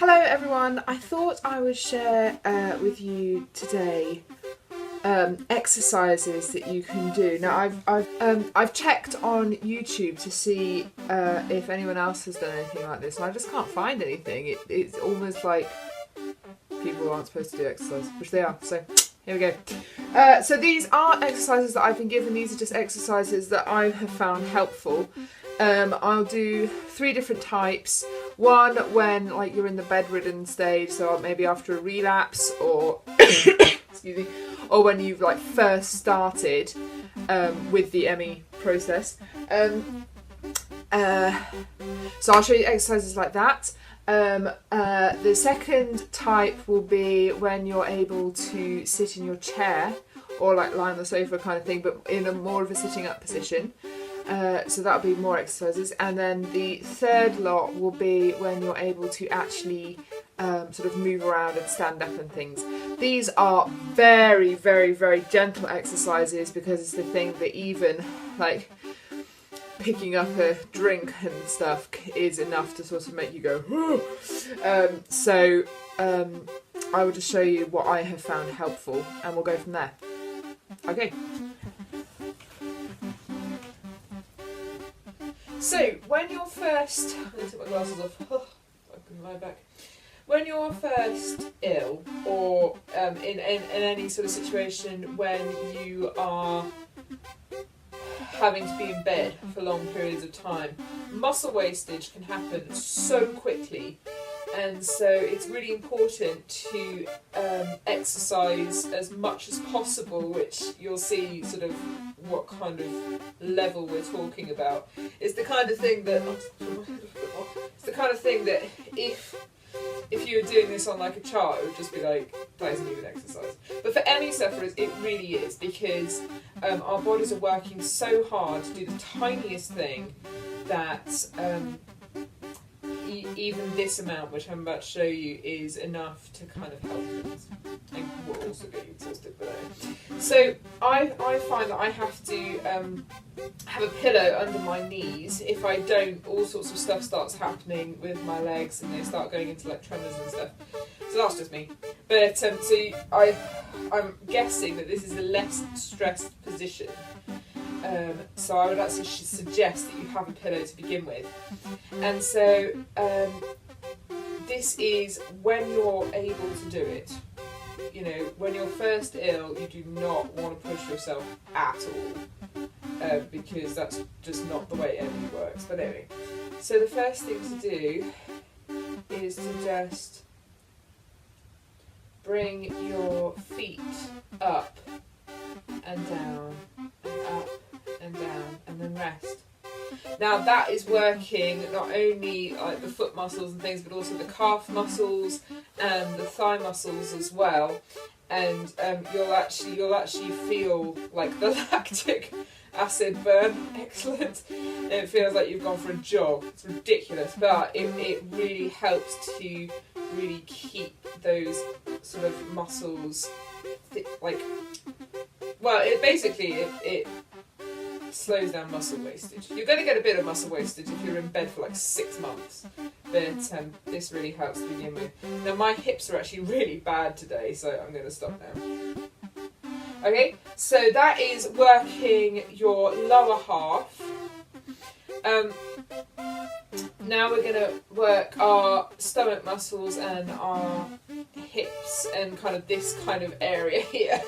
Hello everyone, I thought I would share with you today exercises that you can do. Now I've checked on YouTube to see if anyone else has done anything like this, and I just can't find anything. It's almost like people aren't supposed to do exercise, which they are, so here we go. So these aren't exercises that I've been given, these are just exercises that I have found helpful. I'll do 3 different types. One when like you're in the bedridden stage, so maybe after a relapse, or excuse me, or when you've like first started with the ME process. So I'll show you exercises like that. The second type will be when you're able to sit in your chair or like lie on the sofa kind of thing, but in a more of a sitting up position. So that'll be more exercises. And then the third lot will be when you're able to actually sort of move around and stand up and things. These are very, very, very gentle exercises because it's the thing that even like picking up a drink and stuff is enough to sort of make you go so I will just show you what I have found helpful and we'll go from there. Okay. So when you're first, I'm going to take my glasses off, I can lie back. When you're first ill or in any sort of situation when you are having to be in bed for long periods of time, muscle wastage can happen so quickly, and so it's really important to exercise as much as possible, which you'll see sort of what kind of level we're talking about. It's the kind of thing that if you were doing this on like a chart, it would just be like, that isn't even exercise. But for ME sufferers, it really is, because our bodies are working so hard to do the tiniest thing that even this amount, which I'm about to show you, is enough to kind of help things, and will also get you exhausted below. So I find that I have to have a pillow under my knees. If I don't, all sorts of stuff starts happening with my legs and they start going into like tremors and stuff. So that's just me. But so I'm guessing that this is a less stressed position. So I would actually suggest that you have a pillow to begin with. And so this is when you're able to do it. You know, when you're first ill, you do not want to push yourself at all, because that's just not the way ME works. But anyway, so the first thing to do is to just bring your feet up and down and up and down, and then rest. Now that is working not only like the foot muscles and things, but also the calf muscles and the thigh muscles as well. And you'll actually feel like the lactic acid burn. Excellent. And it feels like you've gone for a jog. It's ridiculous, but it really helps to really keep those sort of muscles it slows down muscle wastage. You're going to get a bit of muscle wastage if you're in bed for like 6 months, but this really helps to begin with. Now my hips are actually really bad today, so I'm going to stop now. Okay, so that is working your lower half. Now we're going to work our stomach muscles and our hips and kind of this kind of area here.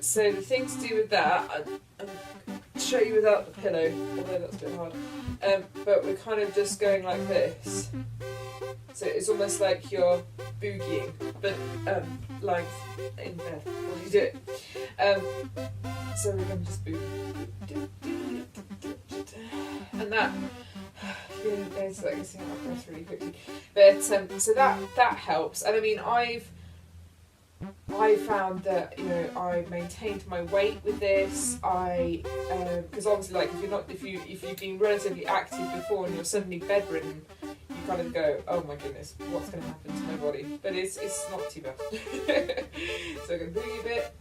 So the thing to do with that, I'll show you without the pillow, although that's a bit hard, but we're kind of just going like this. So it's almost like you're boogieing, but lying in bed while you do it. So we're going to just boogie. And that, it's like getting out of breath really quickly. But so that helps. And I mean, I found that, you know, I maintained my weight with this. Because obviously, like if you've been relatively active before and you're suddenly bedridden, you kind of go, oh my goodness, what's going to happen to my body? But it's not too bad. So I'm going to boogie a bit.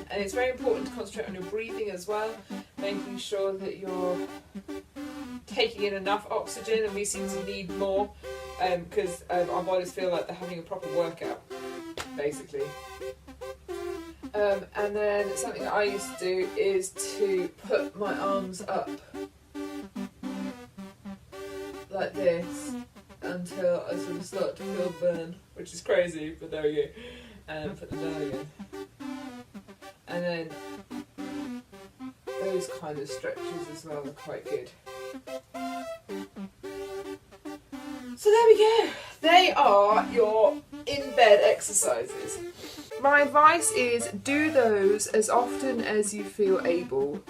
And it's very important to concentrate on your breathing as well, making sure that you're taking in enough oxygen, and we seem to need more because our bodies feel like they're having a proper workout, basically. And then something that I used to do is to put my arms up like this until I sort of start to feel burn, which is crazy, but there we go. And put them down again. And then those kind of stretches as well are quite good. So there we go. They are your in-bed exercises. My advice is do those as often as you feel able.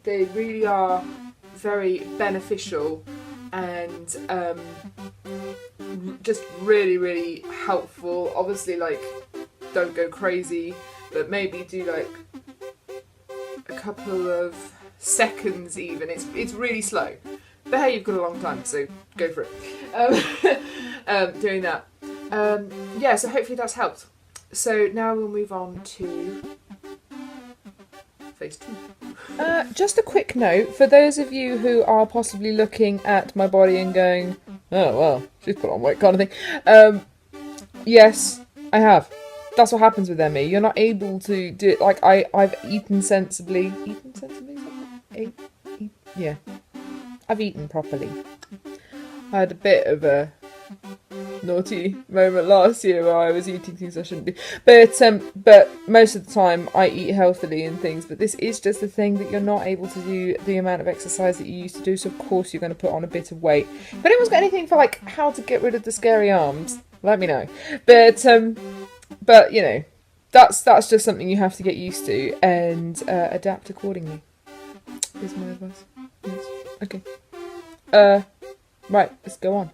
They really are very beneficial and just really, really helpful. Obviously, like, don't go crazy, but maybe do like a couple of seconds even. It's really slow. But hey, you've got a long time, so go for it. Doing that. Yeah, so hopefully that's helped. So now we'll move on to phase 2. Just a quick note, for those of you who are possibly looking at my body and going, oh, well, she's put on weight kind of thing. Yes, I have. That's what happens with ME. You're not able to do it. Like, I've eaten sensibly. Eaten sensibly? Yeah. I've eaten properly. I had a bit of a naughty moment last year where I was eating things I shouldn't be. But most of the time I eat healthily and things, but this is just the thing that you're not able to do the amount of exercise that you used to do, so of course you're going to put on a bit of weight. If anyone's got anything for like how to get rid of the scary arms, let me know. But you know, that's just something you have to get used to and adapt accordingly. Is my advice. Yes. Okay. Right, let's go on.